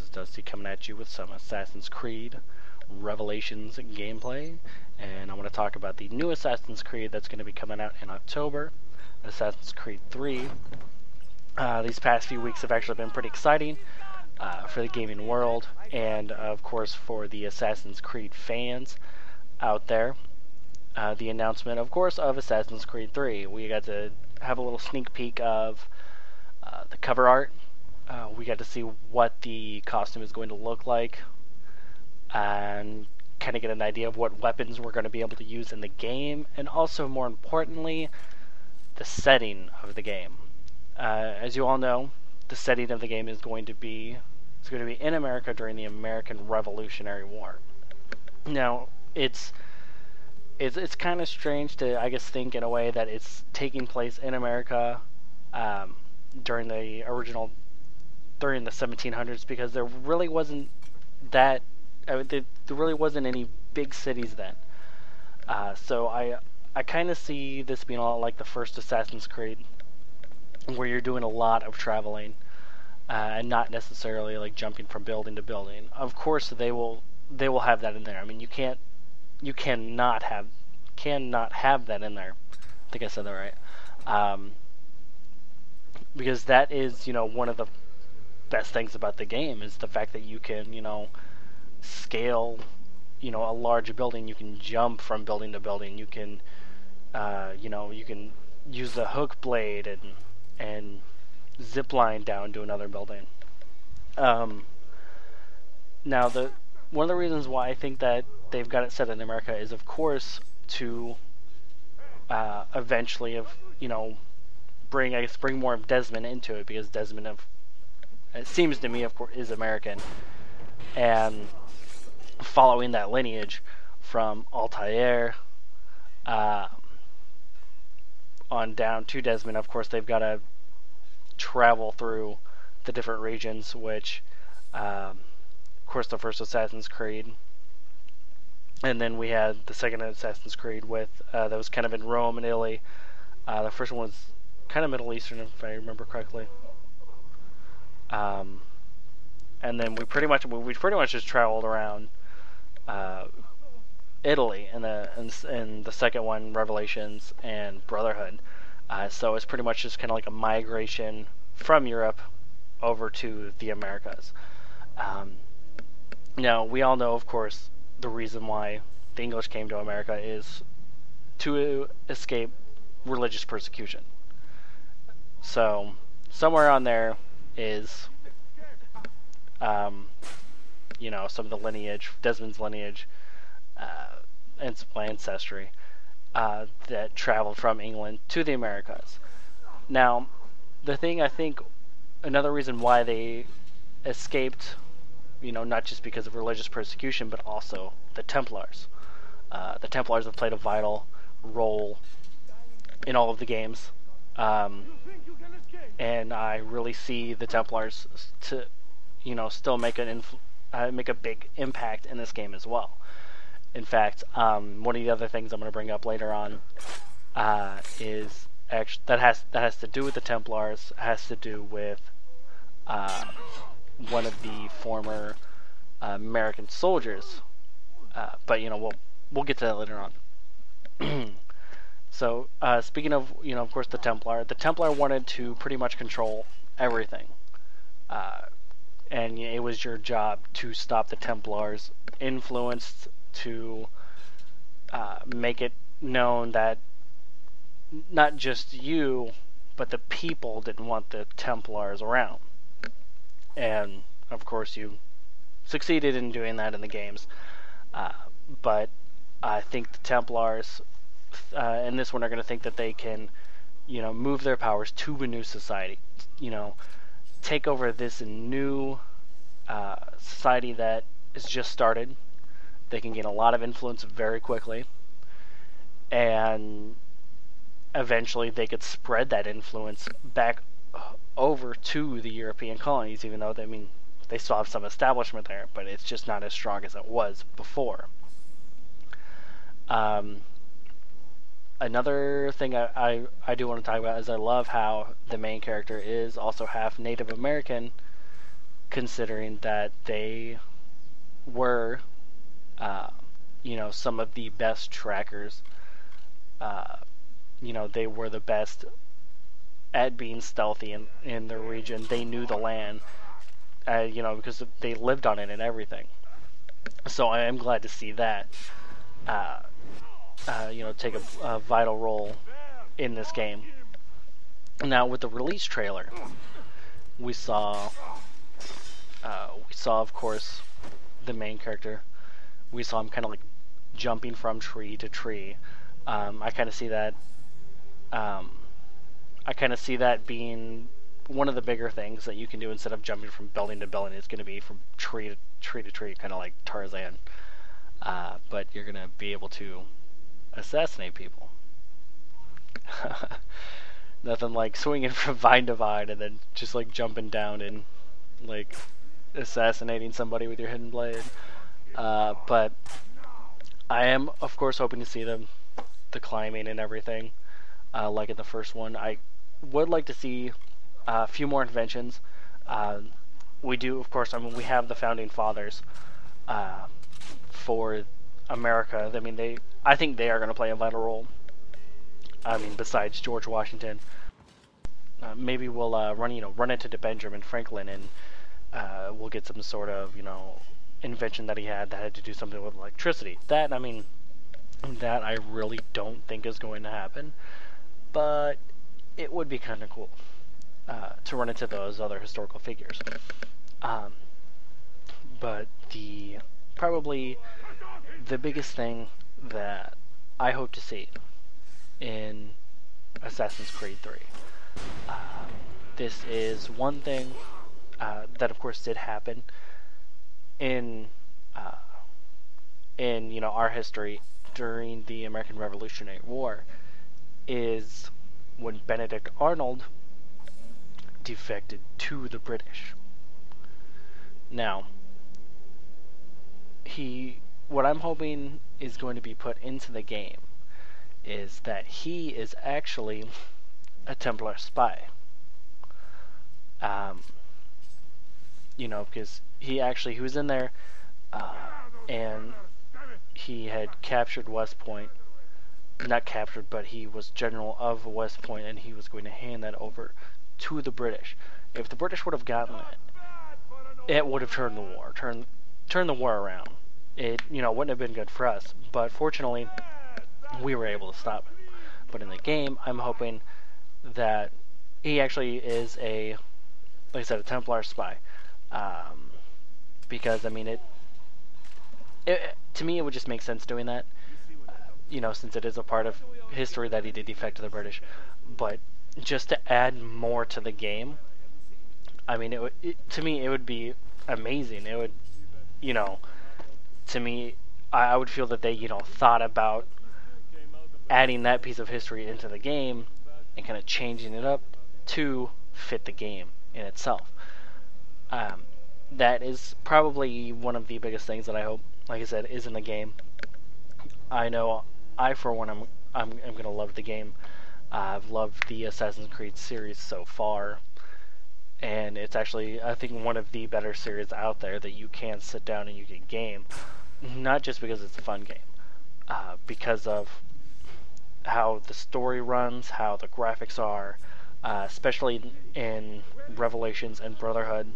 this is Dusty coming at you with some Assassin's Creed Revelations gameplay, and I want to talk about the new Assassin's Creed that's going to be coming out in October, Assassin's Creed 3. These past few weeks have actually been pretty exciting for the gaming world, and of course for the Assassin's Creed fans out there. The announcement, of course, of Assassin's Creed 3. We got to have a little sneak peek of the cover art. We got to see what the costume is going to look like, and kind of get an idea of what weapons we're going to be able to use in the game, and also, more importantly, the setting of the game. As you all know, the setting of the game is going to be in America during the American Revolutionary War. Now, it's kind of strange to, I guess, think in a way that it's taking place in America during the 1700s, because there really wasn't there really wasn't any big cities then. So I kind of see this being a lot like the first Assassin's Creed, where you're doing a lot of traveling and not necessarily like jumping from building to building. Of course, they will have that in there. I mean, you cannot have that in there. I think I said that right. Because that is, one of the best things about the game, is the fact that you can, scale, a large building. You can jump from building to building. You can, you can use the hook blade and zip line down to another building. Now, one of the reasons why I think that they've got it set in America is, of course, to eventually, bring more of Desmond into it, because Desmond, it seems to me, of course, is American, and following that lineage from Altair on down to Desmond. Of course, they've got to travel through the different regions, which, of course, the first Assassin's Creed, and then we had the second Assassin's Creed that was kind of in Rome and Italy. The first one was kind of Middle Eastern, if I remember correctly. And then we pretty much just traveled around Italy, and the second one, Revelations and Brotherhood. So it's pretty much just kind of like a migration from Europe over to the Americas. Now, we all know, of course, the reason why the English came to America is to escape religious persecution. So somewhere on there is, some of the lineage, Desmond's lineage, and my ancestry, that traveled from England to the Americas. Now, the thing, I think, another reason why they escaped, not just because of religious persecution, but also the Templars. The Templars have played a vital role in all of the games, and I really see the Templars to, still make a big impact in this game as well. In fact, one of the other things I'm going to bring up later on is actually that has to do with the Templars, has to do with one of the former American soldiers, but we'll get to that later on. So speaking of, of course, the Templar wanted to pretty much control everything, and it was your job to stop the Templars' influence, to make it known that not just you, but the people didn't want the Templars around. And of course you succeeded in doing that in the games, but I think the Templars in this one are going to think that they can, move their powers to a new society, take over this new society that is just started. They can gain a lot of influence very quickly, and eventually they could spread that influence back over to the European colonies, even though they still have some establishment there, but it's just not as strong as it was before. Another thing I do want to talk about is I love how the main character is also half Native American, considering that they were, some of the best trackers. Uh, they were the best at being stealthy in the region. They knew the land, because they lived on it and everything. So I am glad to see that, take a vital role in this game. Now, with the release trailer, we saw, of course, the main character. We saw him kind of like jumping from tree to tree. I kind of see that. I kind of see that being one of the bigger things that you can do instead of jumping from building to building. It's going to be from tree to tree to tree, kind of like Tarzan. But you're going to be able to assassinate people. Nothing like swinging from vine to vine and then just like jumping down and like assassinating somebody with your hidden blade. But I am, of course, hoping to see the climbing and everything, like in the first one. I would like to see a few more inventions. We do, of course, we have the founding fathers for America. I think they are going to play a vital role. Besides George Washington, maybe we'll run into Benjamin Franklin, and we'll get some sort of invention that he had that had to do something with electricity. That I really don't think is going to happen, but it would be kind of cool to run into those other historical figures. But probably the biggest thing that I hope to see in Assassin's Creed 3. This is one thing that, of course, did happen in our history during the American Revolutionary War, is when Benedict Arnold defected to the British. Now, what I'm hoping is going to be put into the game is that he is actually a Templar spy. Because he was in there, and he had captured West Point. Not captured, but he was general of West Point, and he was going to hand that over to the British. If the British would have gotten it would have turned the war around. It wouldn't have been good for us, but fortunately we were able to stop it. But in the game, I'm hoping that he actually is a Templar spy, because to me it would just make sense doing that, since it is a part of history that he did defect to the British. But just to add more to the game, to me it would be amazing. It would, to me, I would feel that they, thought about adding that piece of history into the game and kind of changing it up to fit the game in itself. That is probably one of the biggest things that I hope, like I said, is in the game. I know I, for one, I'm going to love the game. I've loved the Assassin's Creed series so far, and it's actually, I think, one of the better series out there that you can sit down and you can game. Not just because it's a fun game, because of how the story runs, how the graphics are, especially in Revelations and Brotherhood.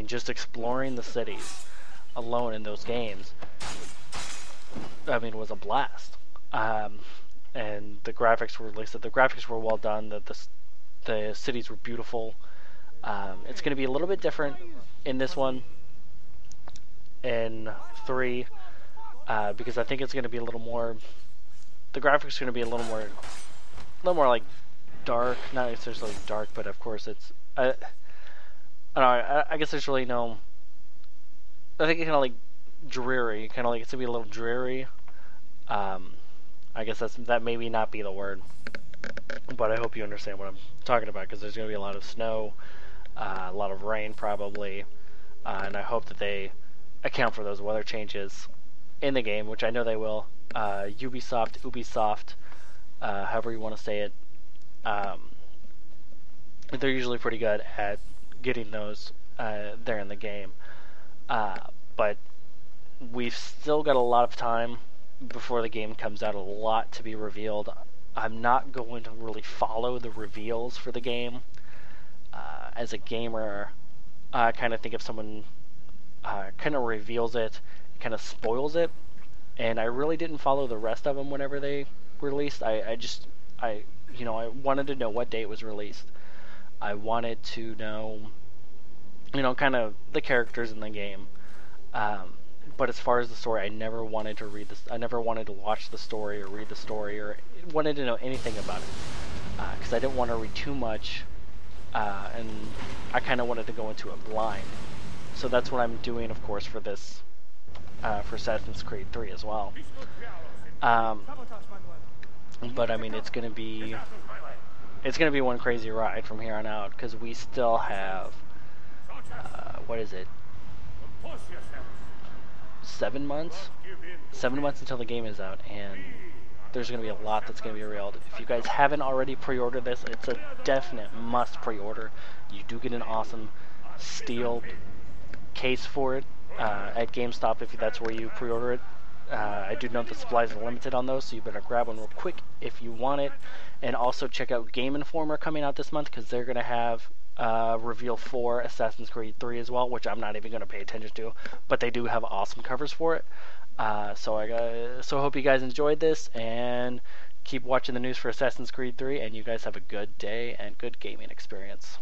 Just exploring the cities alone in those games, was a blast. And the graphics were, like I said, the graphics were well done. The cities were beautiful. It's going to be a little bit different in this one, in 3, because I think it's going to be a little more. The graphics are going to be a little more like dark. Not necessarily dark, but of course it's. I don't know. I guess there's really no. I think it's kind of like dreary. Kind of like it's going to be a little dreary. I guess that maybe not be the word, but I hope you understand what I'm talking about, because there's going to be a lot of snow, a lot of rain probably, and I hope that they account for those weather changes in the game, which I know they will. Ubisoft, however you want to say it, they're usually pretty good at getting those there in the game. But we've still got a lot of time before the game comes out, a lot to be revealed. I'm not going to really follow the reveals for the game. As a gamer, I kind of think if someone kind of reveals it, it kind of spoils it, and I really didn't follow the rest of them whenever they released. I wanted to know what date it was released. I wanted to know, kind of the characters in the game. But as far as the story, I never wanted to read this. I never wanted to watch the story or read the story or wanted to know anything about it because I didn't want to read too much, and I kind of wanted to go into it blind. So that's what I'm doing, of course, for this, for Assassin's Creed 3 as well. But I mean, it's gonna be one crazy ride from here on out because we still have, what is it? 7 months? 7 months until the game is out, and there's going to be a lot that's going to be revealed. If you guys haven't already pre-ordered this, it's a definite must pre-order. You do get an awesome steel case for it at GameStop if that's where you pre-order it. I do know the supplies are limited on those, so you better grab one real quick if you want it. And also check out Game Informer coming out this month because they're going to have reveal for Assassin's Creed 3 as well, which I'm not even going to pay attention to, but they do have awesome covers for it. So I hope you guys enjoyed this and keep watching the news for Assassin's Creed 3, and you guys have a good day and good gaming experience.